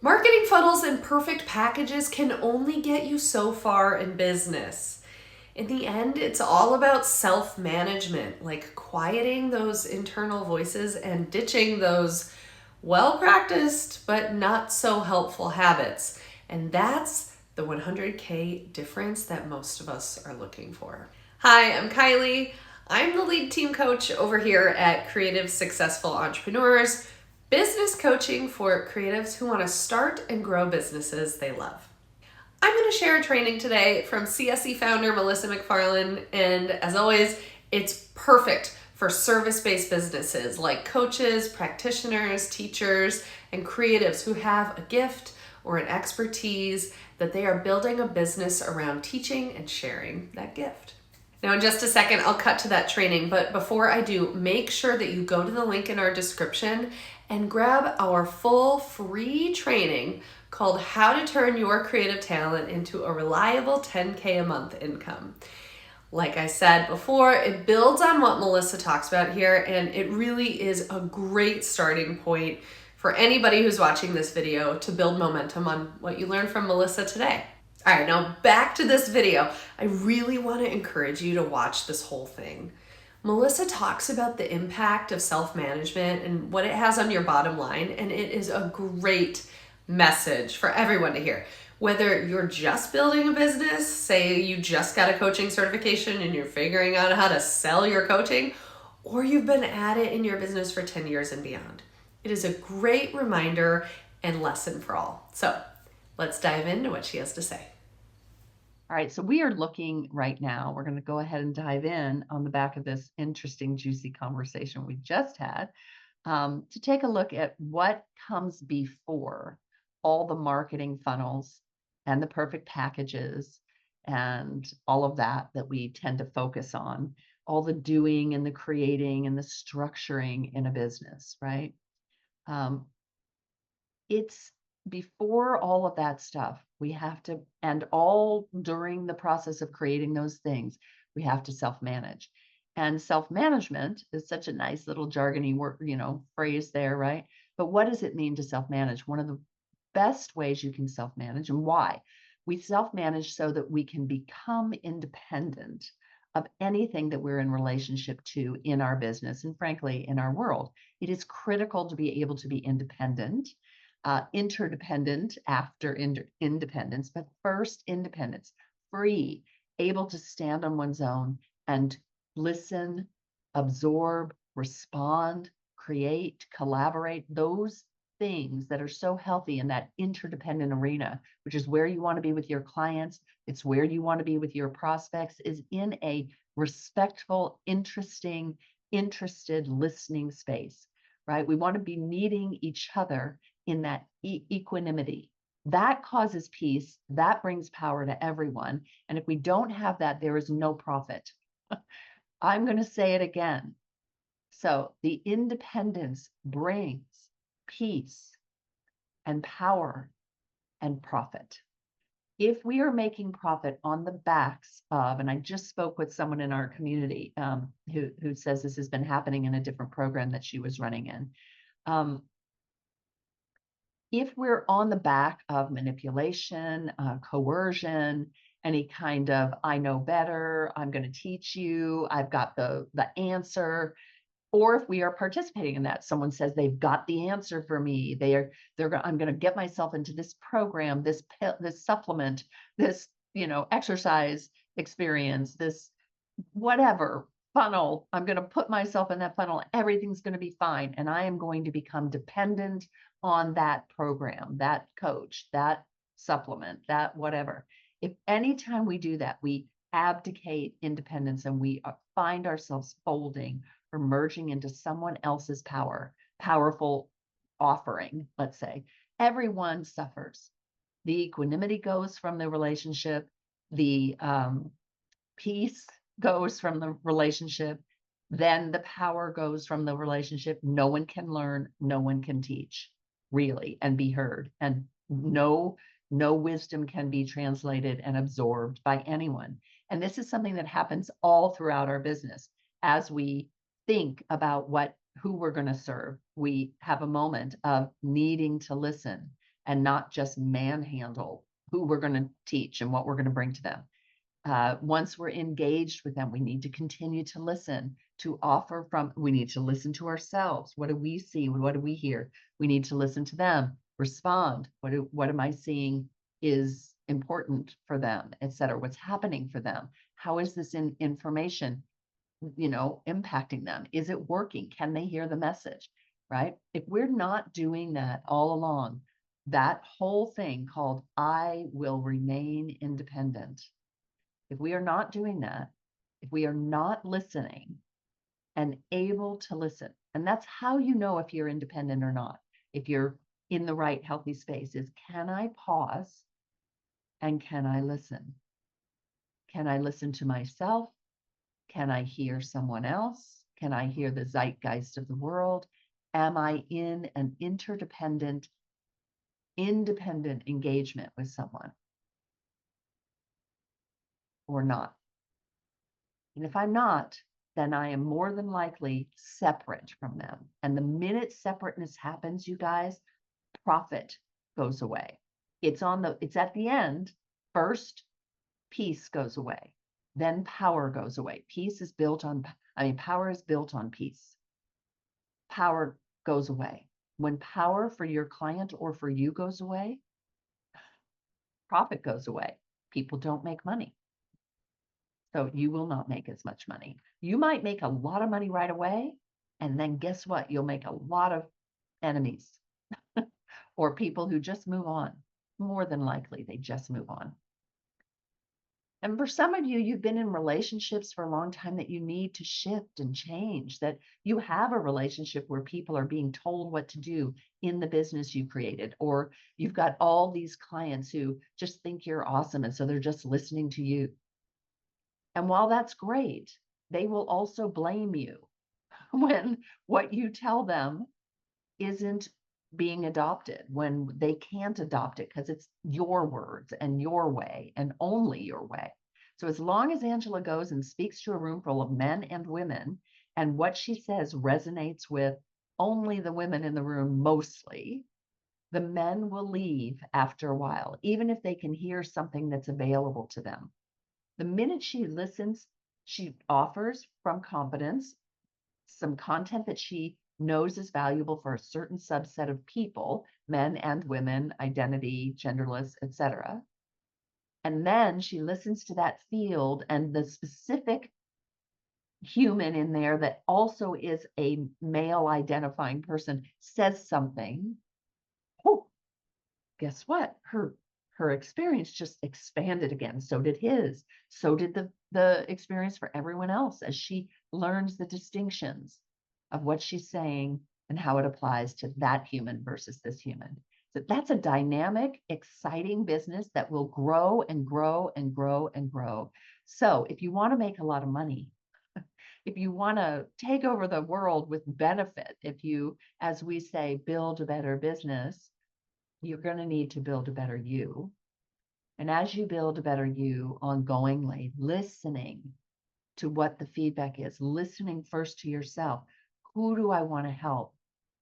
Marketing funnels and perfect packages can only get you so far in business. In the end, it's all about self management, like quieting those internal voices and ditching those well practiced but not so helpful habits. And that's the 100K difference that most of us are looking for. Hi, I'm Kylie. I'm the lead team coach over here at Creative Successful Entrepreneurs, business coaching for creatives who want to start and grow businesses they love. I'm going to share a training today from CSE founder Melissa McFarlane, and as always, it's perfect for service-based businesses like coaches, practitioners, teachers, and creatives who have a gift or an expertise that they are building a business around teaching and sharing that gift. Now, in just a second, I'll cut to that training, but before I do, make sure that you go to the link in our description and grab our full free training called How to Turn Your Creative Talent into a Reliable 10K a Month Income. Like I said before, it builds on what Melissa talks about here, and it really is a great starting point for anybody who's watching this video to build momentum on what you learned from Melissa today. All right, now back to this video. I really want to encourage you to watch this whole thing. Melissa talks about the impact of self-management and what it has on your bottom line, and it is a great message for everyone to hear. Whether you're just building a business, say you just got a coaching certification and you're figuring out how to sell your coaching, or you've been at it in your business for 10 years and beyond. It is a great reminder and lesson for all. So let's dive into what she has to say. All right, so we are looking right now, we're going to go ahead and dive in on the back of this interesting, juicy conversation we just had to take a look at what comes before all the marketing funnels and the perfect packages and all of that we tend to focus on, all the doing and the creating and the structuring in a business, right? It's before all of that stuff, we have to, and all during the process of creating those things, we have to self-manage. And self-management is such a nice little jargony word, phrase there, right? But what does it mean to self-manage? One of the best ways you can self-manage, and why we self-manage, so that we can become independent of anything that we're in relationship to in our business and frankly in our world. It is critical to be able to be independent, interdependent after independence, but first independence, free, able to stand on one's own and listen, absorb, respond, create, collaborate, those things that are so healthy in that interdependent arena, which is where you want to be with your clients. It's where you want to be with your prospects, is in a respectful, interesting, interested listening space, right? We want to be meeting each other in that equanimity. That causes peace. That brings power to everyone. And if we don't have that, there is no profit. I'm going to say it again. So the independence brings peace and power and profit. If we are making profit on the backs of, and I just spoke with someone in our community who says this has been happening in a different program that she was running in. If we're on the back of manipulation, coercion, any kind of I know better, I'm going to teach you, I've got the answer, or if we are participating in that, someone says they've got the answer for me, I'm going to get myself into this program, this supplement, this exercise experience, this whatever funnel, I'm going to put myself in that funnel, everything's going to be fine, and I am going to become dependent on that program, that coach, that supplement, that whatever. If anytime we do that, we abdicate independence and we find ourselves folding or merging into someone else's powerful offering, let's say, everyone suffers. The equanimity goes from the relationship, the peace goes from the relationship, then the power goes from the relationship. No one can learn, no one can teach, really, and be heard. And no wisdom can be translated and absorbed by anyone. And this is something that happens all throughout our business. As we think about who we're going to serve, we have a moment of needing to listen and not just manhandle who we're going to teach and what we're going to bring to them. Once we're engaged with them, we need to continue to listen, to offer from, we need to listen to ourselves. What do we see? What do we hear? We need to listen to them, respond. What am I seeing is important for them, et cetera? What's happening for them? How is this information, impacting them? Is it working? Can they hear the message? Right? If we're not doing that all along, that whole thing called I will remain independent, if we are not doing that, if we are not listening and able to listen, and that's how you know if you're independent or not, if you're in the right healthy space, is can I pause and can I listen? Can I listen to myself? Can I hear someone else? Can I hear the zeitgeist of the world? Am I in an interdependent, independent engagement with someone or not? And if I'm not, then I am more than likely separate from them. And the minute separateness happens, you guys, profit goes away. It's at the end. First, peace goes away. Then power goes away. Power is built on peace. Power goes away. When power for your client or for you goes away, profit goes away. People don't make money. So you will not make as much money. You might make a lot of money right away. And then guess what? You'll make a lot of enemies or people who just move on. More than likely, they just move on. And for some of you, you've been in relationships for a long time that you need to shift and change, that you have a relationship where people are being told what to do in the business you created, or you've got all these clients who just think you're awesome. And so they're just listening to you. And while that's great, they will also blame you when what you tell them isn't being adopted, when they can't adopt it because it's your words and your way and only your way. So as long as Angela goes and speaks to a room full of men and women, and what she says resonates with only the women in the room mostly, the men will leave after a while, even if they can hear something that's available to them. The minute she listens, she offers from competence some content that she knows is valuable for a certain subset of people, men and women, identity, genderless, etc. And then she listens to that field and the specific human in there that also is a male identifying person says something. Oh, guess what? Her experience just expanded again. So did his. So did the experience for everyone else as she learns the distinctions of what she's saying and how it applies to that human versus this human. So that's a dynamic, exciting business that will grow and grow and grow and grow. So if you want to make a lot of money, if you want to take over the world with benefit, if you, as we say, build a better business, you're going to need to build a better you. And as you build a better you ongoingly, listening to what the feedback is, listening first to yourself. Who do I want to help?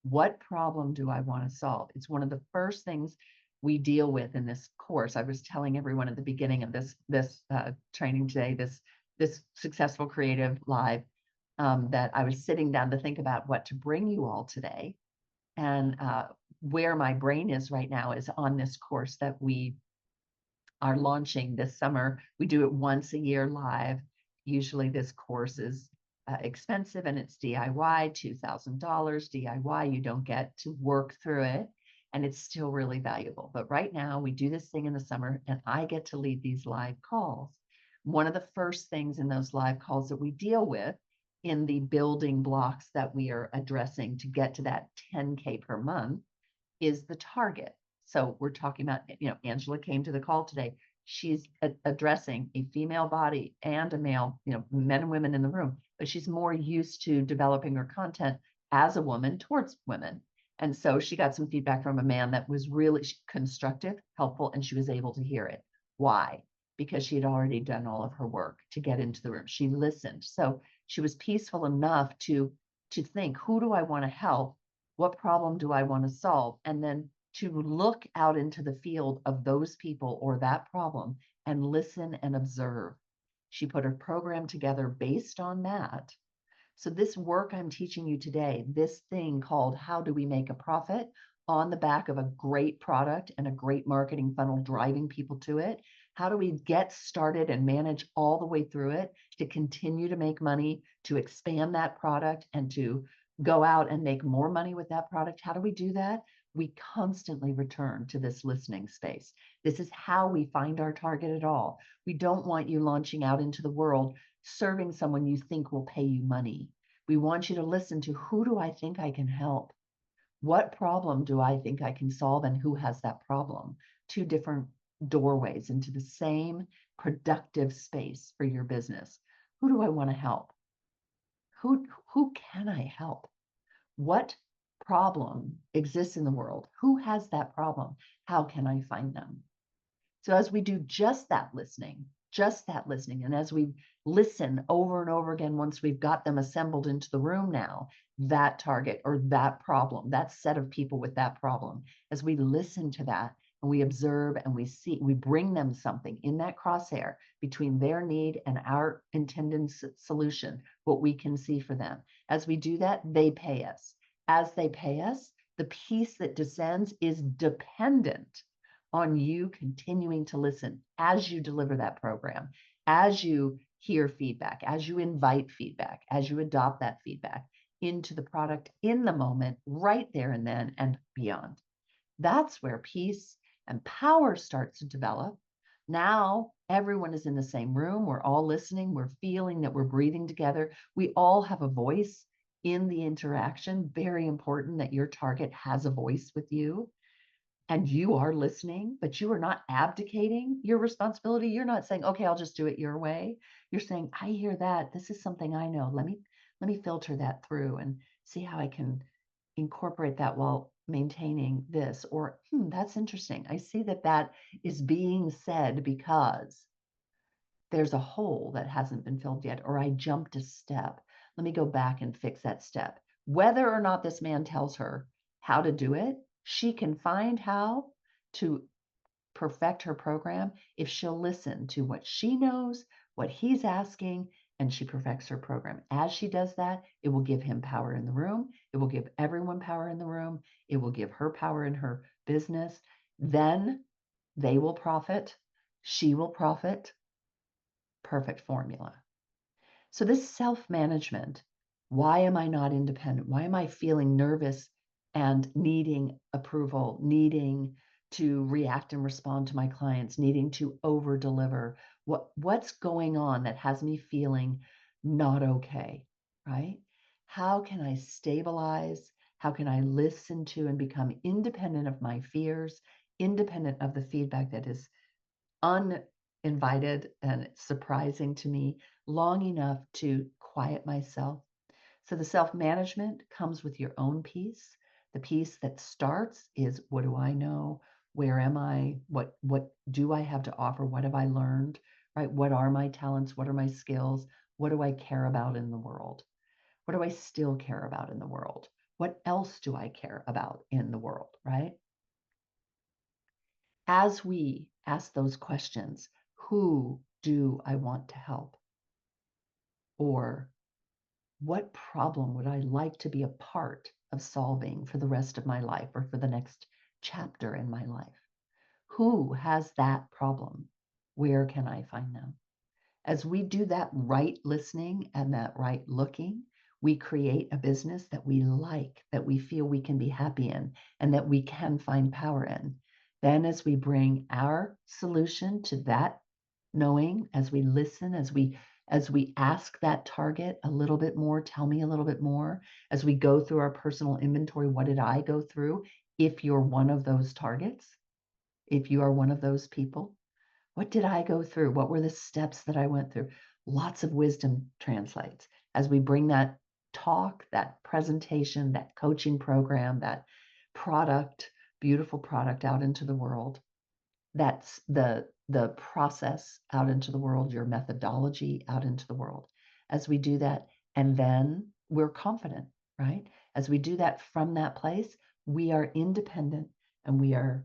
What problem do I want to solve? It's one of the first things we deal with in this course. I was telling everyone at the beginning of this training today, this Successful Creative Live, that I was sitting down to think about what to bring you all today. And where my brain is right now is on this course that we are launching this summer. We do it once a year live. Usually this course is expensive and it's DIY, $2,000 DIY. You don't get to work through it and it's still really valuable. But right now we do this thing in the summer and I get to lead these live calls. One of the first things in those live calls that we deal with in the building blocks that we are addressing to get to that 10K per month is the target. So we're talking about, Angela came to the call today. She's addressing a female body and a male, men and women in the room, but she's more used to developing her content as a woman towards women. And so she got some feedback from a man that was really constructive, helpful, and she was able to hear it. Why? Because she had already done all of her work to get into the room. She listened. So she was peaceful enough to think, who do I want to help? What problem do I want to solve? And then to look out into the field of those people or that problem and listen and observe. She put her program together based on that. So this work I'm teaching you today, this thing called How Do We Make a Profit on the back of a great product and a great marketing funnel driving people to it, how do we get started and manage all the way through it to continue to make money, to expand that product and to go out and make more money with that product? How do we do that? We constantly return to this listening space. This is how we find our target at all. We don't want you launching out into the world serving someone you think will pay you money. We want you to listen to, who do I think I can help? What problem do I think I can solve, and who has that problem? Two different doorways into the same productive space for your business. Who do I want to help? Who can I help? What problem exists in the world? Who has that problem? How can I find them? So as we do just that listening, and as we listen over and over again, once we've got them assembled into the room now, that target or that problem, that set of people with that problem, as we listen to that and we observe and we see, we bring them something in that crosshair between their need and our intended solution, what we can see for them. As we do that, they pay us. As they pay us, the piece that descends is dependent on you continuing to listen as you deliver that program, as you hear feedback, as you invite feedback, as you adopt that feedback into the product in the moment, right there and then and beyond. That's where peace and power starts to develop. Now everyone is in the same room. We're all listening. We're feeling that we're breathing together. We all have a voice in the interaction. Very important that your target has a voice with you and you are listening, but you are not abdicating your responsibility. You're not saying, okay, I'll just do it your way. You're saying, I hear that. This is something I know. Let me filter that through and see how I can incorporate that while maintaining this. Or, that's interesting. I see that that is being said because there's a hole that hasn't been filled yet, or I jumped a step. Let me go back and fix that step. Whether or not this man tells her how to do it, she can find how to perfect her program if she'll listen to what she knows, what he's asking, and she perfects her program. As she does that, it will give him power in the room. It will give everyone power in the room. It will give her power in her business. Then they will profit. She will profit. Perfect formula. So this self-management, why am I not independent? Why am I feeling nervous and needing approval, needing to react and respond to my clients, needing to over deliver? What's going on that has me feeling not okay, right? How can I stabilize? How can I listen to and become independent of my fears, independent of the feedback that is uninvited and surprising to me, long enough to quiet myself? So the self-management comes with your own peace. The piece that starts is, what do I know? Where am I? What do I have to offer? What have I learned? Right? What are my talents? What are my skills? What do I care about in the world? What do I still care about in the world? What else do I care about in the world? Right? As we ask those questions, who do I want to help? Or what problem would I like to be a part of solving for the rest of my life or for the next chapter in my life? Who has that problem? Where can I find them? As we do that right listening and that right looking, we create a business that we like, that we feel we can be happy in, and that we can find power in. Then, as we bring our solution to that knowing, as we listen, as we ask that target a little bit more, tell me a little bit more, as we go through our personal inventory, what did I go through? If you're one of those targets, if you are one of those people, what did I go through? What were the steps that I went through? Lots of wisdom translates as we bring that talk, that presentation, that coaching program, that product, beautiful product out into the world. That's the process out into the world, your methodology out into the world. As we do that, and then we're confident, right? As we do that from that place, we are independent and we are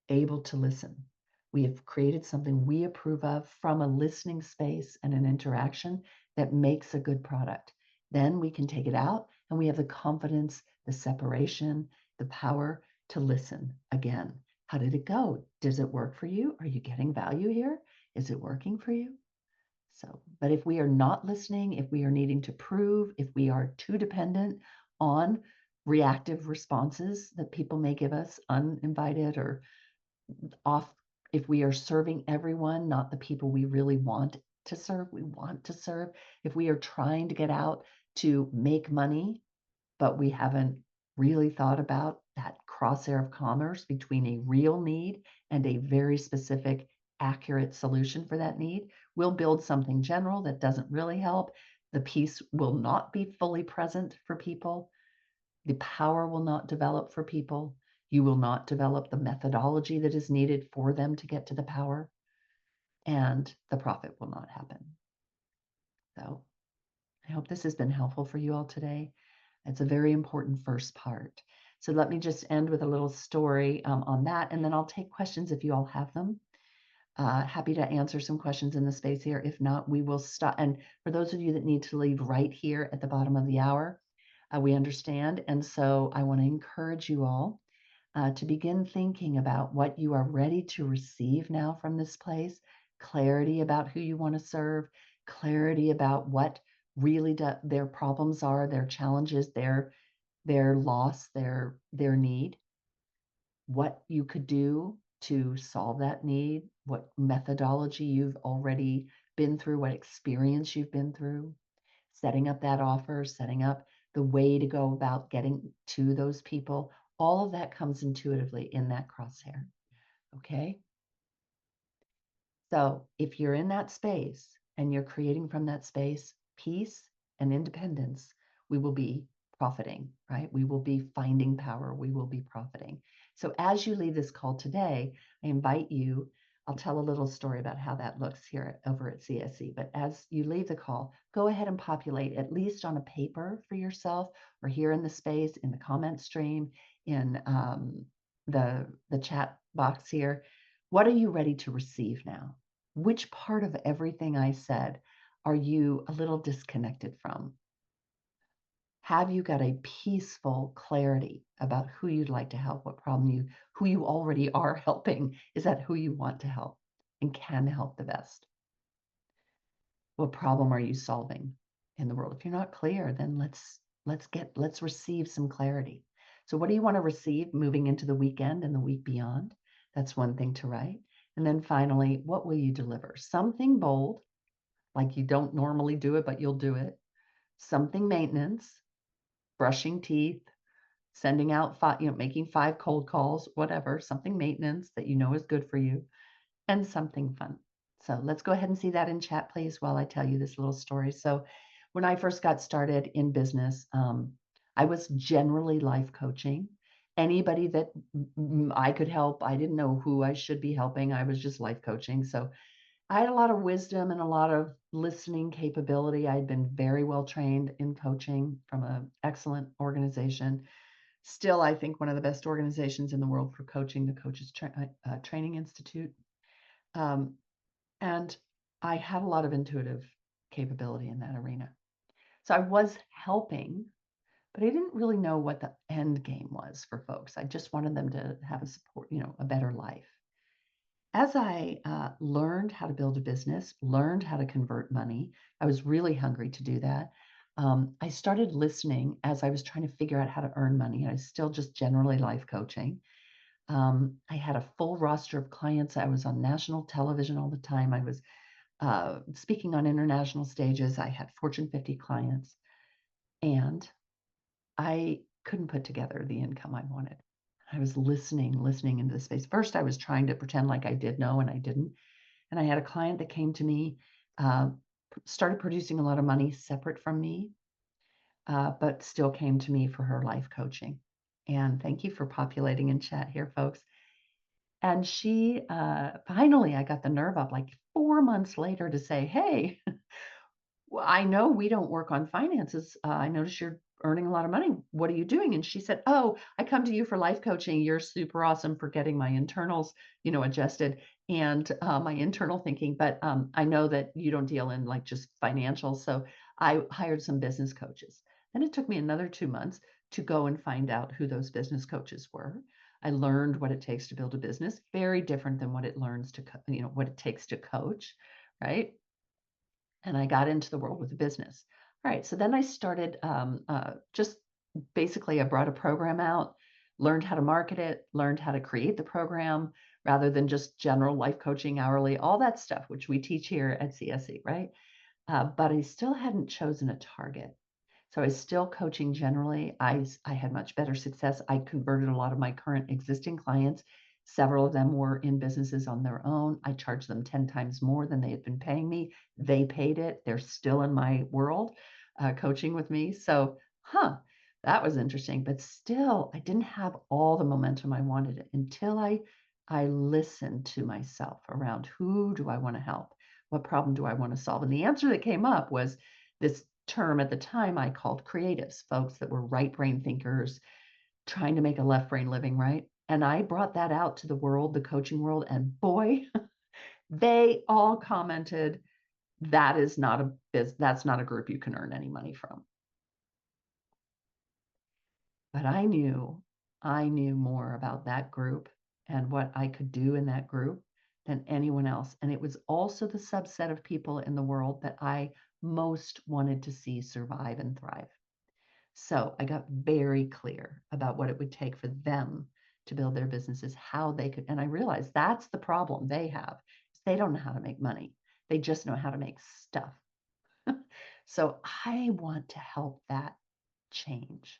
able to listen. We have created something we approve of from a listening space and an interaction that makes a good product. Then we can take it out and we have the confidence, the separation, the power to listen again. How did it go? Does it work for you? Are you getting value here? Is it working for you? So, but if we are not listening, if we are needing to prove, if we are too dependent on reactive responses that people may give us uninvited or off, if we are serving everyone, not the people we really want to serve, we want to serve, if we are trying to get out to make money, but we haven't really thought about that crosshair of commerce between a real need and a very specific, accurate solution for that need, we'll build something general that doesn't really help. The piece will not be fully present for people. The power will not develop for people. You will not develop the methodology that is needed for them to get to the power, and the profit will not happen. So I hope this has been helpful for you all today. It's a very important first part. So let me just end with a little story on that, and then I'll take questions if you all have them. Happy to answer some questions in the space here. If not, we will stop. And for those of you that need to leave right here at the bottom of the hour, we understand. And so I want to encourage you all to begin thinking about what you are ready to receive now from this place, clarity about who you want to serve, clarity about what really their problems are, their challenges, their loss, their need, what you could do to solve that need, what methodology you've already been through, what experience you've been through, setting up that offer, setting up the way to go about getting to those people. All of that comes intuitively in that crosshair. Okay. So if you're in that space and you're creating from that space peace and independence, we will be profiting, right? We will be finding power. We will be profiting. So as you leave this call today, I invite you, I'll tell a little story about how that looks here over at CSE. But as you leave the call, go ahead and populate at least on a paper for yourself or here in the space, in the comment stream, in the chat box here. What are you ready to receive now? Which part of everything I said are you a little disconnected from? Have you got a peaceful clarity about who you'd like to help, who you already are helping? Is that who you want to help and can help the best? What problem are you solving in the world? If you're not clear, then let's receive some clarity. So what do you want to receive moving into the weekend and the week beyond? That's one thing to write. And then finally, what will you deliver? Something bold, like you don't normally do it, but you'll do it. Something maintenance, brushing teeth, sending out making 5 cold calls, whatever, something maintenance that you know is good for you, and something fun. So let's go ahead and see that in chat, please, while I tell you this little story. So when I first got started in business, I was generally life coaching. Anybody that I could help, I didn't know who I should be helping. I was just life coaching. So I had a lot of wisdom and a lot of listening capability. I had been very well trained in coaching from an excellent organization. Still, I think one of the best organizations in the world for coaching, the Coaches Training Institute. And I had a lot of intuitive capability in that arena. So I was helping, but I didn't really know what the end game was for folks. I just wanted them to have a support, a better life. As I learned how to build a business, learned how to convert money, I was really hungry to do that. I started listening as I was trying to figure out how to earn money. I was still just generally life coaching. I had a full roster of clients. I was on national television all the time. I was speaking on international stages. I had Fortune 50 clients, and I couldn't put together the income I wanted. I was listening into the space. First, I was trying to pretend like I did know, and I didn't. And I had a client that came to me, started producing a lot of money separate from me, but still came to me for her life coaching. And thank you for populating in chat here, folks. And she finally, I got the nerve up like 4 months later to say, hey, well, I know we don't work on finances. I notice you're earning a lot of money. What are you doing?" And she said, "Oh, I come to you for life coaching. You're super awesome for getting my internals, adjusted and my internal thinking. But I know that you don't deal in like just financials. So I hired some business coaches. Then it took me another 2 months to go and find out who those business coaches were. I learned what it takes to build a business, very different than what it learns to, what it takes to coach, right? And I got into the world with the business. All right, so then I started just basically I brought a program out, learned how to market it, learned how to create the program rather than just general life coaching hourly, all that stuff, which we teach here at CSE, right? But I still hadn't chosen a target. So I was still coaching generally. I had much better success. I converted a lot of my current existing clients. Several of them were in businesses on their own. I charged them 10 times more than they had been paying me. They paid it. They're still in my world coaching with me. So, that was interesting. But still, I didn't have all the momentum I wanted until I listened to myself around who do I want to help? What problem do I want to solve? And the answer that came up was this term at the time I called creatives, folks that were right brain thinkers trying to make a left brain living, right? And I brought that out to the world, the coaching world, and boy, they all commented that's not a group you can earn any money from. But I knew more about that group and what I could do in that group than anyone else. And it was also the subset of people in the world that I most wanted to see survive and thrive. So I got very clear about what it would take for them to build their businesses, how they could. And I realized that's the problem they have. Is they don't know how to make money. They just know how to make stuff. So I want to help that change.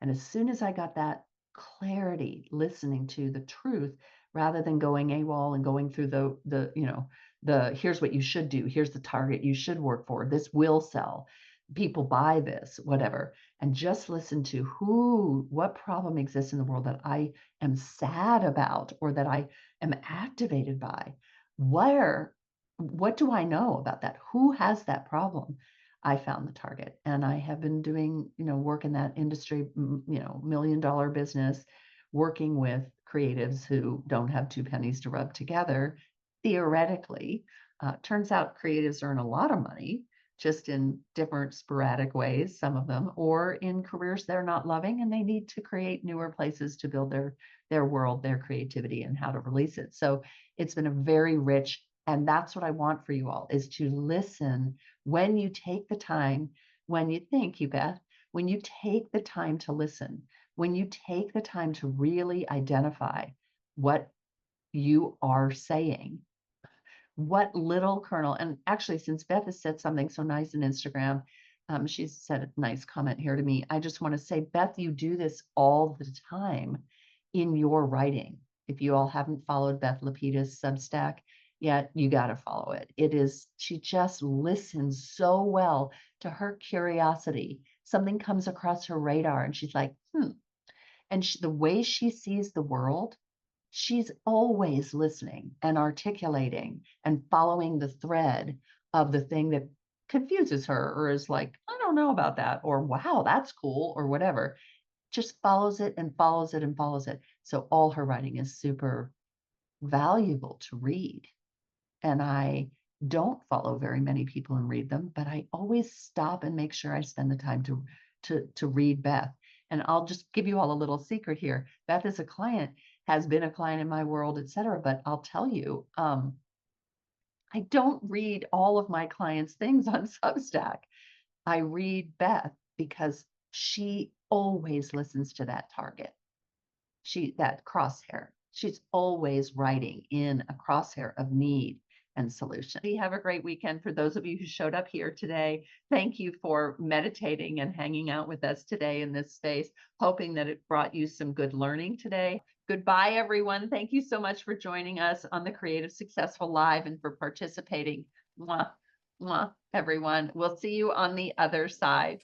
And as soon as I got that clarity, listening to the truth rather than going AWOL and going through the here's what you should do, here's the target you should work for, this will sell, people buy this, whatever, and just listen to what problem exists in the world that I am sad about or that I am activated by. What do I know about that? Who has that problem? I found the target, and I have been doing, work in that industry, $1 million business, working with creatives who don't have two pennies to rub together. Theoretically, turns out creatives earn a lot of money, just in different sporadic ways, some of them, or in careers they're not loving, and they need to create newer places to build their world, their creativity, and how to release it. So it's been a very rich, and that's what I want for you all, is to listen when you take the time, thank you, Beth, when you take the time to listen, when you take the time to really identify what you are saying, what little kernel, and actually, since Beth has said something so nice in Instagram, she's said a nice comment here to me. I just want to say, Beth, you do this all the time in your writing. If you all haven't followed Beth Lapita's Substack yet, you got to follow it. She just listens so well to her curiosity. Something comes across her radar and she's like, And the way she sees the world, she's always listening and articulating and following the thread of the thing that confuses her or is like, I don't know about that, or wow, that's cool, or whatever. Just follows it and follows it and follows it. So all her writing is super valuable to read. And I don't follow very many people and read them, but I always stop and make sure I spend the time to read Beth. And I'll just give you all a little secret here. Beth is a client, has been a client in my world, et cetera. But I'll tell you, I don't read all of my clients' things on Substack. I read Beth because she always listens to that target. That crosshair. She's always writing in a crosshair of need and solution. Have a great weekend. For those of you who showed up here today, thank you for meditating and hanging out with us today in this space, hoping that it brought you some good learning today. Goodbye, everyone. Thank you so much for joining us on the Creative Successful Live and for participating. Mwah, mwah, everyone. We'll see you on the other side.